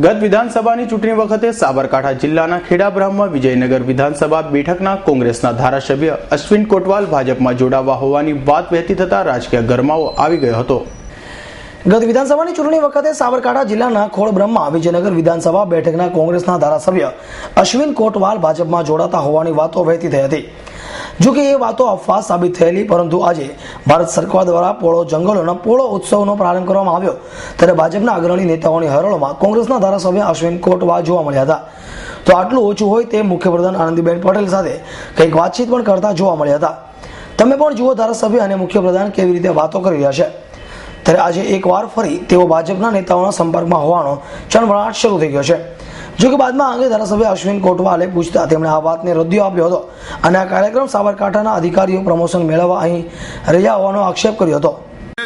ગત વિધાનસભાની ચૂંટણી વખતે સાબરકાંઠા જિલ્લાના ખેડાબ્રામમાં વિજયનગર વિધાનસભા બેઠકના કોંગ્રેસના ધારાસભ્ય અશ્વિન કોટવાલ ભાજપમાં જોડાવા હોવાની વાત વહેતી થતા રાજકીય ગરમાવો આવી ગયો હતો। ગત વિધાનસભાની ચૂંટણી વખતે સાબરકાંઠા જિલ્લાના ખેડાબ્રામમાં વિજયનગર વિધાનસભા બેઠકના કોંગ્રેસના ધારાસભ્ય અશ્વિન કોટવાલ ભાજપમાં જોડાતા હોવાની વાતો વહેતી થઈ હતી। જો કે એ વાતો અફવા સાબિત થયેલી, પરંતુ આજે ભારત સરકાર દ્વારા પોળો જંગલોના પોળો ઉત્સવનો પ્રારંભ કરવામાં આવ્યો ત્યારે ભાજપના અગ્રણી નેતાઓની હરોળમાં કોંગ્રેસના ધારાસભ્ય અશ્વિન કોટવાલ જોવા મળ્યા હતા। તો આટલું ઓછું હોય તે મુખ્યપ્રધાન આનંદીબેન પટેલ સાથે કંઈક વાતચીત પણ કરતા જોવા મળ્યા હતા। તમે પણ જુઓ ધારાસભ્ય અને મુખ્યપ્રધાન કેવી રીતે વાતો કરી રહ્યા છે। ત્યારે આજે એકવાર ફરી તેઓ ભાજપના નેતાઓના સંપર્કમાં હોવાનો ચણભણાટ શરૂ થઈ ગયો છે। જો કે બાદમાં અંગે ધારાસભ્ય અશ્વિન કોટવાલે પૂછતા તેમણે આ વાતને રદિયો આપ્યો હતો અને આ કાર્યક્રમ સાબરકાંઠાના અધિકારીઓ પ્રમોશન મેળવવા અહીં રહ્યા હોવાનો આક્ષેપ કર્યો હતો।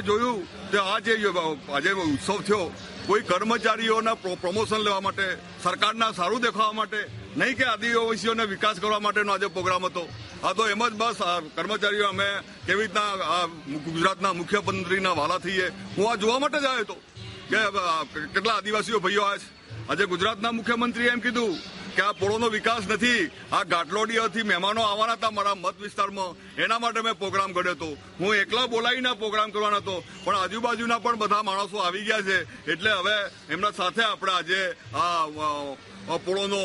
જોયું કે આજે ઉત્સવ થયો કોઈ કર્મચારીઓના પ્રમોશન લેવા માટે, સરકારના સારું દેખાવા માટે નહીં કે આદિવાસીઓને વિકાસ કરવા માટેનો આજે પ્રોગ્રામ હતો। આ તો એમ જ બસ કર્મચારીઓ અમે કેવી રીતના ગુજરાતના મુખ્યમંત્રીના વાલા થઈએ, હું આ જોવા માટે જ આવ્યો હતો કે કેટલા આદિવાસીઓ ભાઈઓ આવ્યા છે। આજે ગુજરાતના મુખ્યમંત્રીએ એમ કીધું કે આ પોળોનો વિકાસ નથી, આ ગાટલોડિયાથી મહેમાનો આવવાના હતા મારા મત વિસ્તારમાં, એના માટે મેં પ્રોગ્રામ કર્યો હતો। હું એકલા બોલાવીને પ્રોગ્રામ કરવાનો હતો, પણ આજુબાજુના પણ બધા માણસો આવી ગયા છે, એટલે હવે એમના સાથે આપણે આજે આ પોળોનો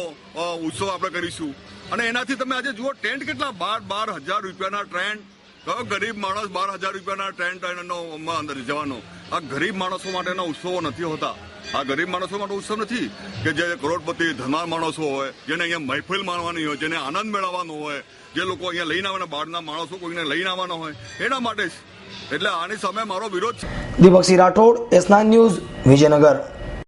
ઉત્સવ આપણે કરીશું। અને એનાથી તમે આજે જુઓ ટેન્ટ કેટલા 12,000 રૂપિયાના ટેન્ટ, કયો ગરીબ માણસ 12,000 રૂપિયાના ટેન્ટ અંદર જવાનો? આ ગરીબ માણસો માટેના ઉત્સવો નથી હોતા। આ ગરીબ માણસો માટે ઉત્સવ નથી કે જે કરોડપતિ ધનવાન માણસો હોય, જેને અહીંયા મહેફિલ માણવાની હોય, જેને આનંદ મેળવવાનો હોય, જે લોકો અહીંયા લઈને આવવાના, બહારના માણસો કોઈને લઈને આવવાના હોય, એના માટે જ। એટલે આની સામે મારો વિરોધ છે। Deepaksinh Rathod, S9 news, Vijaynagar.